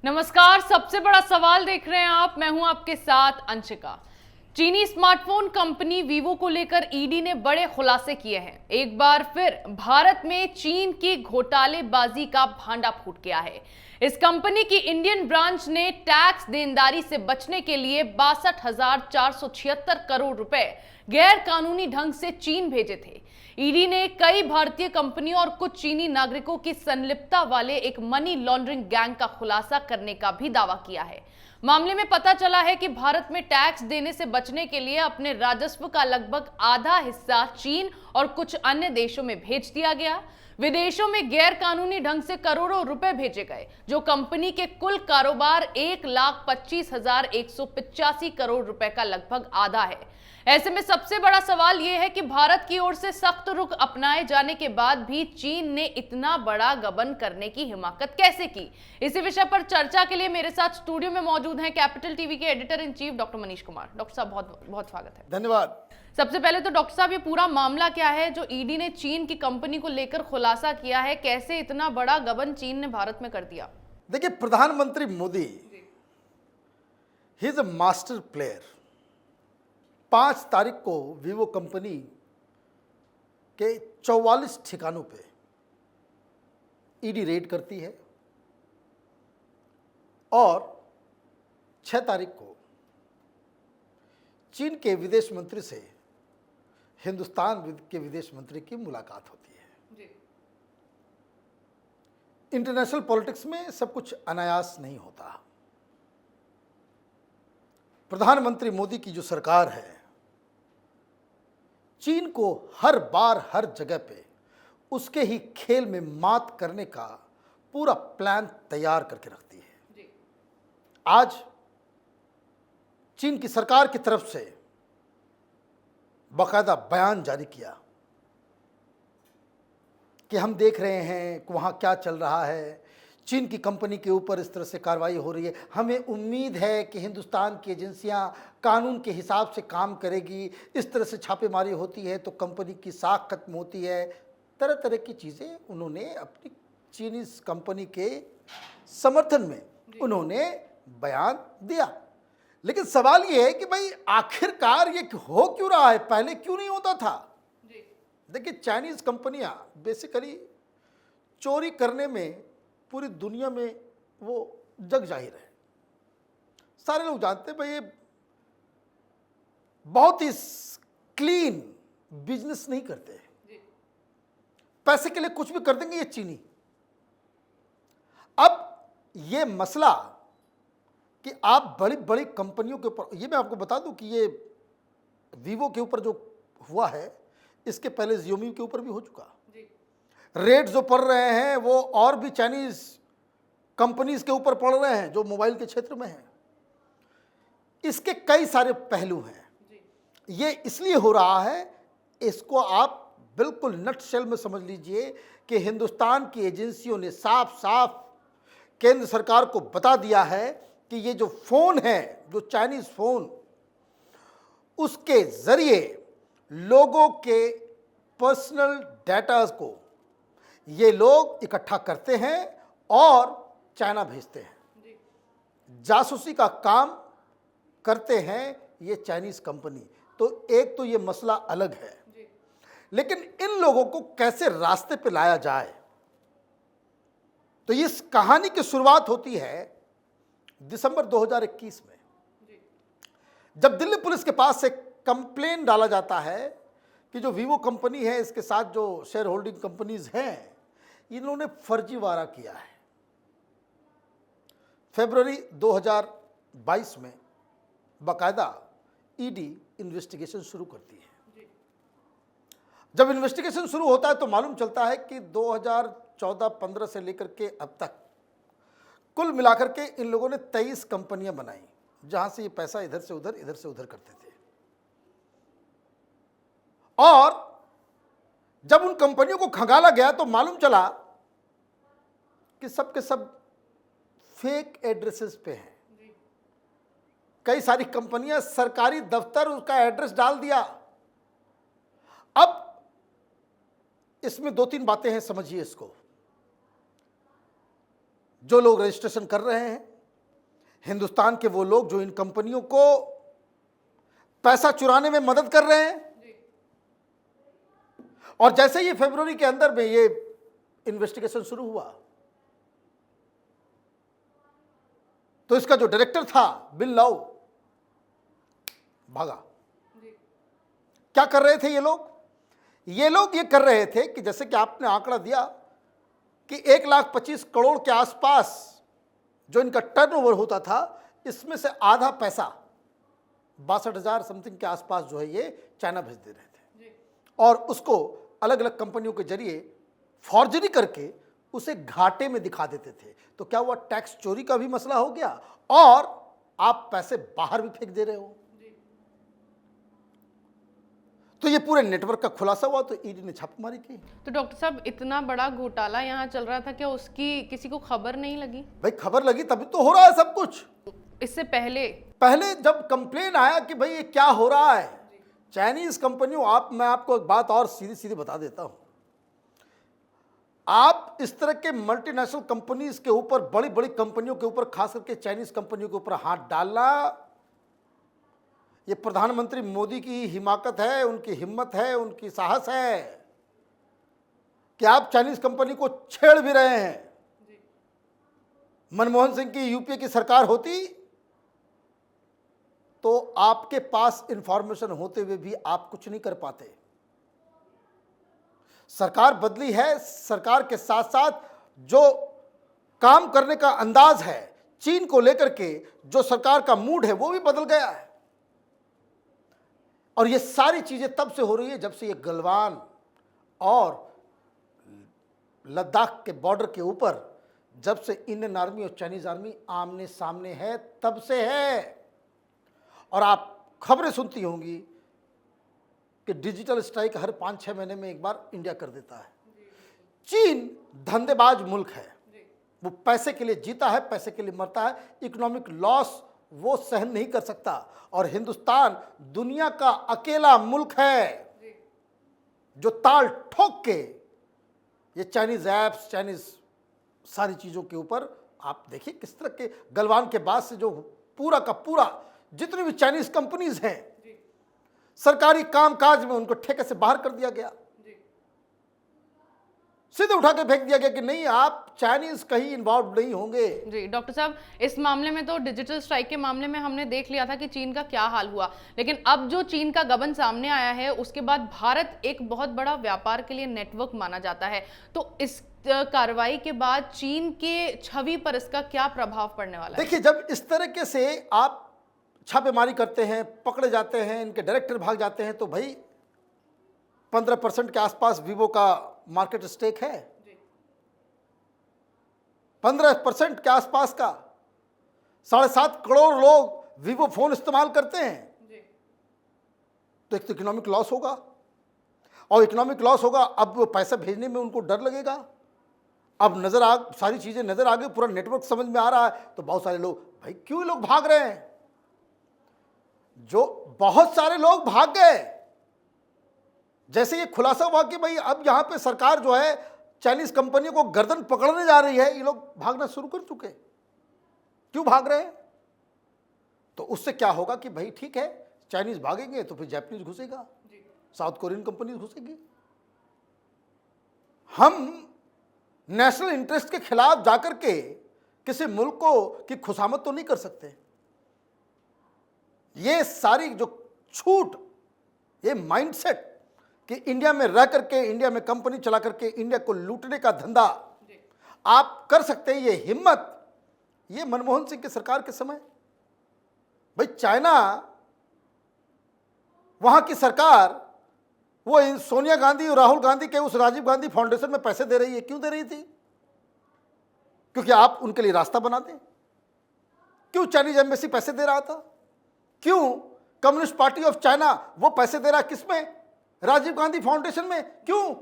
नमस्कार। सबसे बड़ा सवाल देख रहे हैं आप, मैं हूं आपके साथ अंशिका। चीनी स्मार्टफोन कंपनी वीवो को लेकर ईडी ने बड़े खुलासे किए हैं। एक बार फिर भारत में चीन की घोटालेबाजी का भांडा फूट गया है। इस कंपनी की इंडियन ब्रांच ने टैक्स देनदारी से बचने के लिए 62,476 करोड़ रुपए गैर कानूनी ढंग से चीन भेजे थे। ईडी ने कई भारतीय कंपनियों और कुछ चीनी नागरिकों की संलिप्तता वाले एक मनी लॉन्ड्रिंग गैंग का खुलासा करने का भी दावा किया है। मामले में पता चला है कि भारत में टैक्स देने से बचने के लिए अपने राजस्व का लगभग आधा हिस्सा चीन और कुछ अन्य देशों में भेज दिया गया। विदेशों में गैर कानूनी ढंग से करोड़ों रुपए भेजे गए, जो कंपनी के कुल कारोबार 1,25,185 करोड़ रुपए का लगभग आधा है। ऐसे में सबसे बड़ा सवाल यह है कि भारत की ओर से सख्त रुख अपनाए जाने के बाद भी चीन ने इतना बड़ा गबन करने की हिमाकत कैसे की। इसी विषय पर चर्चा के लिए मेरे साथ स्टूडियो में मौजूद हैं कैपिटल टीवी के editor in chief doctor Manish Kumar. Doctor साहब, बहुत बहुत स्वागत है। धन्यवाद। सबसे पहले तो डॉक्टर साहब, ये पूरा मामला क्या है जो ईडी ने चीन की कंपनी को लेकर खुलासा किया है? कैसे इतना बड़ा गबन चीन ने भारत में कर दिया? देखिए, प्रधानमंत्री Modi he is a master player. 5 तारीख को वीवो कंपनी के 44 ठिकानों पे ईडी रेड करती है और 6 तारीख को चीन के विदेश मंत्री से हिंदुस्तान के विदेश मंत्री की मुलाकात होती है। इंटरनेशनल पॉलिटिक्स में सब कुछ अनायास नहीं होता। प्रधानमंत्री मोदी की जो सरकार है, चीन को हर बार हर जगह पे उसके ही खेल में मात करने का पूरा प्लान तैयार करके रखती है। आज चीन की सरकार की तरफ से बाकायदा बयान जारी किया कि हम देख रहे हैं कि वहाँ क्या चल रहा है, चीन की कंपनी के ऊपर इस तरह से कार्रवाई हो रही है, हमें उम्मीद है कि हिंदुस्तान की एजेंसियां कानून के हिसाब से काम करेगी, इस तरह से छापेमारी होती है तो कंपनी की साख खत्म होती है। तरह तरह की चीज़ें उन्होंने अपनी चीनीज कंपनी के समर्थन में उन्होंने बयान दिया। लेकिन सवाल ये है कि भाई आखिरकार ये हो क्यों रहा है, पहले क्यों नहीं होता था? देखिए, चाइनीज कंपनियां बेसिकली चोरी करने में पूरी दुनिया में वो जग जाहिर है। सारे लोग जानते हैं भाई ये बहुत ही क्लीन बिजनेस नहीं करते, पैसे के लिए कुछ भी कर देंगे ये चीनी। अब ये मसला कि आप बड़ी बड़ी कंपनियों के ऊपर, ये मैं आपको बता दूं कि ये वीवो के ऊपर जो हुआ है, इसके पहले Xiaomi के ऊपर भी हो चुका। रेट जो पड़ रहे हैं वो और भी चाइनीज कंपनीज के ऊपर पड़ रहे हैं जो मोबाइल के क्षेत्र में हैं। इसके कई सारे पहलू हैं। ये इसलिए हो रहा है, इसको आप बिल्कुल नटशेल में समझ लीजिए कि हिंदुस्तान की एजेंसियों ने साफ साफ केंद्र सरकार को बता दिया है कि ये जो फोन है, जो चाइनीज फोन, उसके जरिए लोगों के पर्सनल डाटा को ये लोग इकट्ठा करते हैं और चाइना भेजते हैं। जासूसी का काम करते हैं ये चाइनीज कंपनी। तो एक तो ये मसला अलग है, लेकिन इन लोगों को कैसे रास्ते पे लाया जाए, तो इस कहानी की शुरुआत होती है दिसंबर 2021 में, जब दिल्ली पुलिस के पास से कंप्लेन डाला जाता है कि जो वीवो कंपनी है, इसके साथ जो शेयर होल्डिंग कंपनीज हैं, इन्होंने फर्जीवाड़ा किया है। फरवरी 2022 में बाकायदा ईडी इन्वेस्टिगेशन शुरू करती है। जब इन्वेस्टिगेशन शुरू होता है तो मालूम चलता है कि 2014-15 से लेकर के अब तक कुल मिलाकर के इन लोगों ने 23 कंपनियां बनाई, जहां से ये पैसा इधर से उधर करते थे। और जब उन कंपनियों को खंगाला गया तो मालूम चला कि सब के सब फेक एड्रेसेस पे हैं। कई सारी कंपनियां सरकारी दफ्तर उसका एड्रेस डाल दिया। अब इसमें 2-3 बातें हैं, समझिए इसको। जो लोग रजिस्ट्रेशन कर रहे हैं हिंदुस्तान के वो लोग जो इन कंपनियों को पैसा चुराने में मदद कर रहे हैं। और जैसे ही फरवरी के अंदर में ये इन्वेस्टिगेशन शुरू हुआ तो इसका जो डायरेक्टर था बिल लाउ भागा। क्या कर रहे थे ये लोग? ये लोग ये कर रहे थे कि जैसे कि आपने आंकड़ा दिया कि 1,25,00,000 के आसपास जो इनका टर्नओवर होता था, इसमें से आधा पैसा 62,000 समथिंग के आसपास जो है ये चाइना भेज दे रहे थे और उसको अलग अलग कंपनियों के जरिए फॉर्जरी करके उसे घाटे में दिखा देते थे। तो क्या हुआ? टैक्स चोरी का भी मसला हो गया और आप पैसे बाहर भी फेंक दे रहे हो। तो ये पूरे नेटवर्क का खुलासा हुआ तो ईडी ने छापेमारी की। तो डॉक्टर साहब, इतना बड़ा घोटाला यहाँ चल रहा था, क्या उसकी किसी को खबर नहीं लगी? भाई खबर लगी तभी तो हो रहा है सब कुछ। इससे पहले जब कंप्लेन आया कि भाई ये क्या हो रहा है चाइनीज कंपनियों, मैं आपको एक बात और सीधी सीधी बता देता हूं, आप इस तरह के मल्टीनेशनल कंपनीज के ऊपर, बड़ी बड़ी कंपनियों के ऊपर, खास करके चाइनीज कंपनियों के ऊपर हाथ डालना, ये प्रधानमंत्री मोदी की हिमाकत है, उनकी हिम्मत है, उनकी साहस है कि आप चाइनीज कंपनी को छेड़ भी रहे हैं। मनमोहन सिंह की यूपीए की सरकार होती तो आपके पास इंफॉर्मेशन होते हुए भी आप कुछ नहीं कर पाते। सरकार बदली है, सरकार के साथ साथ जो काम करने का अंदाज है, चीन को लेकर के जो सरकार का मूड है वो भी बदल गया है। और ये सारी चीजें तब से हो रही है जब से ये गलवान और लद्दाख के बॉर्डर के ऊपर जब से इंडियन आर्मी और चाइनीज आर्मी आमने सामने है, तब से है। और आप खबरें सुनती होंगी कि डिजिटल स्ट्राइक हर 5-6 महीने में एक बार इंडिया कर देता है। चीन धंधेबाज मुल्क है, वो पैसे के लिए जीता है, पैसे के लिए मरता है, इकोनॉमिक लॉस वो सहन नहीं कर सकता। और हिंदुस्तान दुनिया का अकेला मुल्क है जो ताल ठोक के ये चाइनीज ऐप्स, चाइनीज सारी चीज़ों के ऊपर आप देखिए किस तरह के गलवान के बाद से जो पूरा का पूरा जितनी भी चाइनीज कंपनीज हैं, सरकारी कामकाज में उनको ठेके से बाहर कर दिया गया, सीधे उठा के फेंक दिया गया कि नहीं, आप चाइनीज कहीं इन्वॉल्व नहीं होंगे। जी डॉक्टर साहब, इस मामले में तो डिजिटल स्ट्राइक के मामले में हमने देख लिया था कि चीन का क्या हाल हुआ, लेकिन अब जो चीन का गबन सामने आया है उसके बाद भारत एक बहुत बड़ा व्यापार के लिए नेटवर्क माना जाता है, तो इस कार्रवाई के बाद चीन के छवि पर इसका क्या प्रभाव पड़ने वाला है? देखिए, जब इस तरीके से आप छापेमारी करते हैं, पकड़े जाते हैं, इनके डायरेक्टर भाग जाते हैं, तो भाई 15% के आसपास वीवो का मार्केट स्टेक है, 15% के आसपास का। 7.5 करोड़ लोग वीवो फोन इस्तेमाल करते हैं, तो एक तो इकोनॉमिक लॉस होगा, और इकोनॉमिक लॉस होगा, अब वो पैसा भेजने में उनको डर लगेगा। अब सारी चीजें नजर आ गई, पूरा नेटवर्क समझ में आ रहा है, तो बहुत सारे लोग, भाई क्यों लोग भाग रहे हैं? जो बहुत सारे लोग भाग गए जैसे ये खुलासा हुआ कि भाई अब यहां पे सरकार जो है चाइनीज कंपनियों को गर्दन पकड़ने जा रही है, ये लोग भागना शुरू कर चुके। क्यों भाग रहे हैं? तो उससे क्या होगा कि भाई ठीक है, चाइनीज भागेंगे तो फिर जापानीज घुसेगा, साउथ कोरियन कंपनी घुसेगी। हम नेशनल इंटरेस्ट के खिलाफ जाकर के किसी मुल्क को की खुशामद तो नहीं कर सकते। ये सारी जो छूट, ये माइंडसेट कि इंडिया में रह करके, इंडिया में कंपनी चला करके इंडिया को लूटने का धंधा आप कर सकते हैं, ये हिम्मत, ये मनमोहन सिंह की सरकार के समय। भाई चाइना, वहां की सरकार वो सोनिया गांधी और राहुल गांधी के उस राजीव गांधी फाउंडेशन में पैसे दे रही है। क्यों दे रही थी? क्योंकि आप उनके लिए रास्ता बना दें। क्यों चाइनीज एम्बेसी पैसे दे रहा था? क्यों कम्युनिस्ट पार्टी ऑफ चाइना वो पैसे दे रहा? किसमें? राजीव गांधी फाउंडेशन में। क्यों?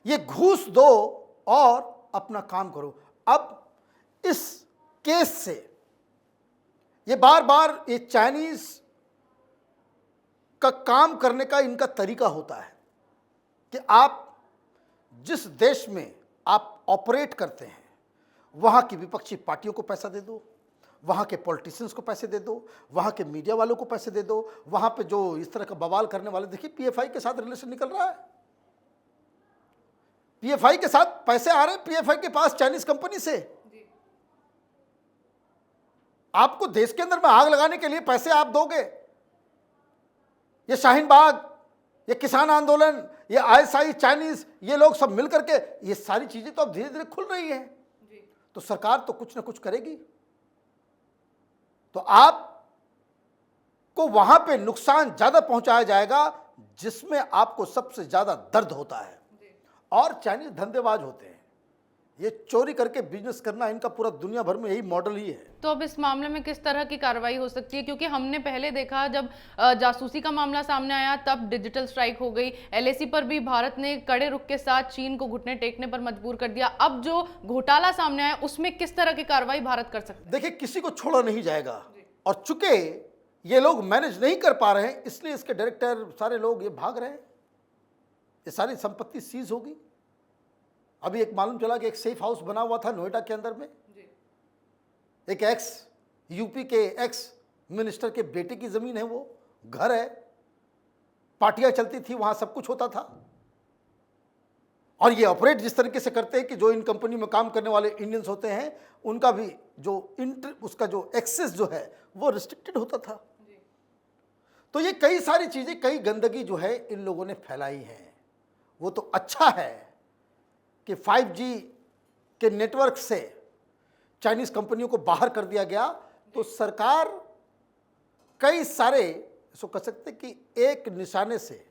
ये घूस दो और अपना काम करो। अब इस केस से ये बार बार ये चाइनीज का काम करने का इनका तरीका होता है कि आप जिस देश में आप ऑपरेट करते हैं वहां की विपक्षी पार्टियों को पैसा दे दो, वहाँ के पॉलिटिशियंस को पैसे दे दो, वहाँ के मीडिया वालों को पैसे दे दो, वहाँ पे जो इस तरह का बवाल करने वाले, देखिए पीएफआई के साथ रिलेशन निकल रहा है, पीएफआई के साथ पैसे आ रहे हैं पीएफआई के पास चाइनीज कंपनी से। आपको देश के अंदर में आग लगाने के लिए पैसे आप दोगे, ये शाहीन बाग, ये किसान आंदोलन, ये आईएसआई, चाइनीज, ये लोग सब मिलकर के ये सारी चीजें तो अब धीरे धीरे खुल रही हैं, तो सरकार तो कुछ ना कुछ करेगी। तो आपको वहां पे नुकसान ज्यादा पहुंचाया जाएगा जिसमें आपको सबसे ज्यादा दर्द होता है। और चाइनीज धंधेबाज होते हैं, ये चोरी करके बिजनेस करना इनका पूरा दुनिया भर में यही मॉडल ही है। तो अब इस मामले में किस तरह की कार्रवाई हो सकती है? क्योंकि हमने पहले देखा जब जासूसी का मामला सामने आया तब डिजिटल स्ट्राइक हो गई, एलएसी पर भी भारत ने कड़े रुख के साथ चीन को घुटने टेकने पर मजबूर कर दिया। अब जो घोटाला सामने आया उसमें किस तरह की कार्रवाई भारत कर सकता है? देखिए, किसी को छोड़ा नहीं जाएगा, और चूंकि ये लोग मैनेज नहीं कर पा रहे हैं इसलिए इसके डायरेक्टर सारे लोग ये भाग रहे हैं, ये सारी संपत्ति सीज होगी। अभी एक मालूम चला कि एक सेफ हाउस बना हुआ था नोएडा के अंदर में, एक एक्स यूपी के एक्स मिनिस्टर के बेटे की जमीन है, वो घर है, पार्टियां चलती थी वहां, सब कुछ होता था। और ये ऑपरेट जिस तरीके से करते हैं कि जो इन कंपनी में काम करने वाले इंडियंस होते हैं उनका भी जो उसका जो एक्सेस जो है वो रिस्ट्रिक्टेड होता था। तो ये कई सारी चीजें, कई गंदगी जो है इन लोगों ने फैलाई है। वो तो अच्छा है कि 5G के नेटवर्क से चाइनीज कंपनियों को बाहर कर दिया गया, तो सरकार कई सारे, इसको कह सकते कि एक निशाने से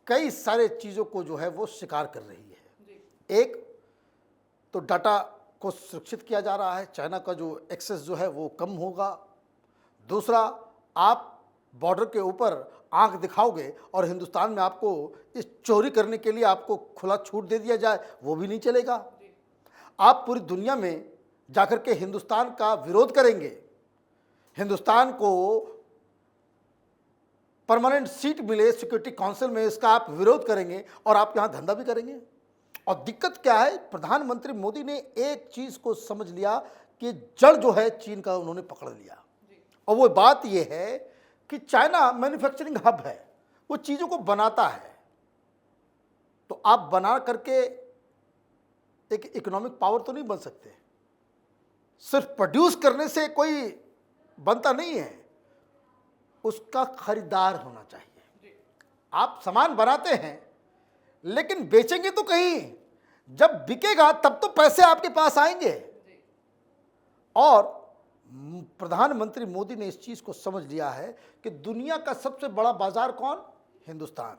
कई सारे चीज़ों को जो है वो शिकार कर रही है। एक तो डाटा को सुरक्षित किया जा रहा है, चाइना का जो एक्सेस जो है वो कम होगा। दूसरा, आप बॉर्डर के ऊपर आंख दिखाओगे और हिंदुस्तान में आपको इस चोरी करने के लिए आपको खुला छूट दे दिया जाए, वो भी नहीं चलेगा। आप पूरी दुनिया में जाकर के हिंदुस्तान का विरोध करेंगे, हिंदुस्तान को परमानेंट सीट मिले सिक्योरिटी काउंसिल में, इसका आप विरोध करेंगे और आप यहाँ धंधा भी करेंगे। और दिक्कत क्या है, प्रधानमंत्री मोदी ने एक चीज को समझ लिया कि जड़ जो है चीन का उन्होंने पकड़ लिया, और वो बात ये है कि चाइना मैन्युफैक्चरिंग हब है, वो चीजों को बनाता है। तो आप बना करके एक इकोनॉमिक पावर तो नहीं बन सकते, सिर्फ प्रोड्यूस करने से कोई बनता नहीं है, उसका खरीदार होना चाहिए। आप सामान बनाते हैं लेकिन बेचेंगे तो कहीं, जब बिकेगा तब तो पैसे आपके पास आएंगे। और प्रधानमंत्री मोदी ने इस चीज को समझ लिया है कि दुनिया का सबसे बड़ा बाजार कौन? हिंदुस्तान।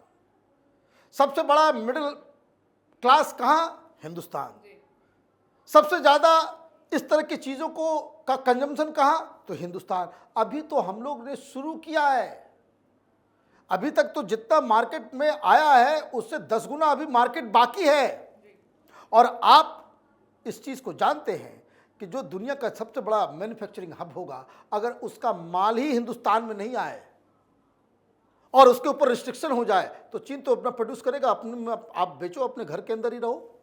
सबसे बड़ा मिडिल क्लास कहां? हिंदुस्तान। सबसे ज्यादा इस तरह की चीजों को का कंजम्पशन कहां? तो हिंदुस्तान। अभी तो हम लोग ने शुरू किया है, अभी तक तो जितना मार्केट में आया है उससे 10 गुना अभी मार्केट बाकी है। और आप इस चीज को जानते हैं कि जो दुनिया का सबसे बड़ा मैन्युफैक्चरिंग हब होगा, अगर उसका माल ही हिंदुस्तान में नहीं आए और उसके ऊपर रिस्ट्रिक्शन हो जाए तो चीन तो अपना प्रोड्यूस करेगा, अपने आप बेचो, अपने घर के अंदर ही रहो।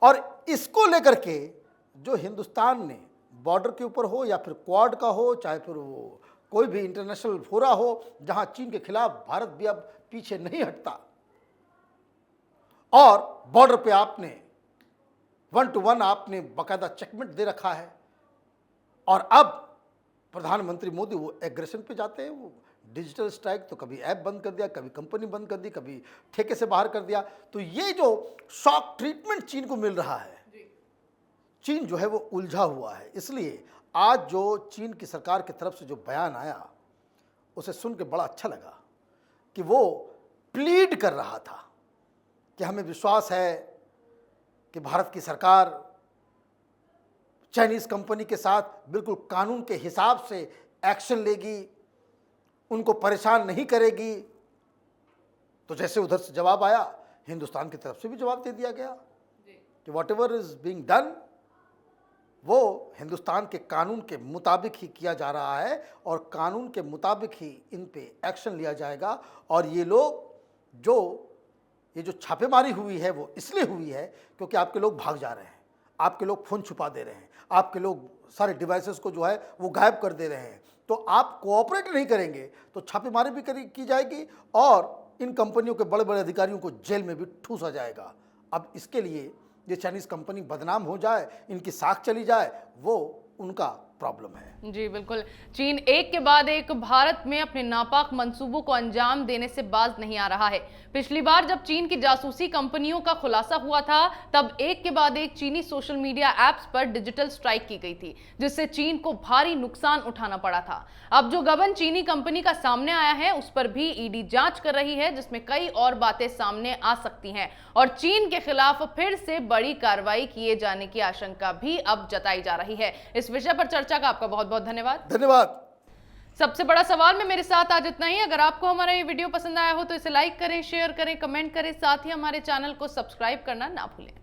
और इसको लेकर के जो हिंदुस्तान ने बॉर्डर के ऊपर हो या फिर क्वाड का हो, चाहे फिर वो कोई भी इंटरनेशनल फोरा हो जहां चीन के खिलाफ भारत भी अब पीछे नहीं हटता, और बॉर्डर पे आपने 1 to 1 आपने बाकायदा चेकमेट दे रखा है। और अब प्रधानमंत्री मोदी वो एग्रेशन पे जाते हैं, वो डिजिटल स्ट्राइक, तो कभी ऐप बंद कर दिया, कभी कंपनी बंद कर दी, कभी ठेके से बाहर कर दिया। तो ये जो शॉक ट्रीटमेंट चीन को मिल रहा है, चीन जो है वो उलझा हुआ है। इसलिए आज जो चीन की सरकार की तरफ से जो बयान आया उसे सुन के बड़ा अच्छा लगा कि वो प्लीड कर रहा था कि हमें विश्वास है कि भारत की सरकार चाइनीज कंपनी के साथ बिल्कुल कानून के हिसाब से एक्शन लेगी, उनको परेशान नहीं करेगी। तो जैसे उधर से जवाब आया, हिंदुस्तान की तरफ से भी जवाब दे दिया गया कि what ever is being done वो हिंदुस्तान के कानून के मुताबिक ही किया जा रहा है, और कानून के मुताबिक ही इन पे एक्शन लिया जाएगा। और ये लोग ये जो छापेमारी हुई है वो इसलिए हुई है क्योंकि आपके लोग भाग जा रहे हैं, आपके लोग फ़ोन छुपा दे रहे हैं, आपके लोग सारे डिवाइसेस को जो है वो गायब कर दे रहे हैं। तो आप कोऑपरेट नहीं करेंगे तो छापेमारी भी की जाएगी और इन कंपनियों के बड़े बड़े अधिकारियों को जेल में भी ठूसा जाएगा। अब इसके लिए ये चाइनीज़ कंपनी बदनाम हो जाए, इनकी साख चली जाए, वो उनका प्रॉब्लम है। जी बिल्कुल। चीन एक के बाद एक भारत में अपने नापाक मंसूबों को अंजाम देने से बाज नहीं आ रहा है। पिछली बार जब चीन की जासूसी कंपनियों का खुलासा हुआ था तब एक के बाद एक चीनी सोशल मीडिया एप्स पर डिजिटल स्ट्राइक की गई थी, जिससे चीन को भारी नुकसान उठाना पड़ा था। अब जो गबन चीनी कंपनी का सामने आया है उस पर भी ईडी जांच कर रही है, जिसमें कई और बातें सामने आ सकती हैं और चीन के खिलाफ फिर से बड़ी कार्रवाई किए जाने की आशंका भी अब जताई जा रही है। इस विषय पर चर्चा का आपका बहुत बहुत धन्यवाद। धन्यवाद। सबसे बड़ा सवाल में मेरे साथ आज इतना ही। अगर आपको हमारा ये वीडियो पसंद आया हो तो इसे लाइक करें, शेयर करें, कमेंट करें, साथ ही हमारे चैनल को सब्सक्राइब करना ना भूलें।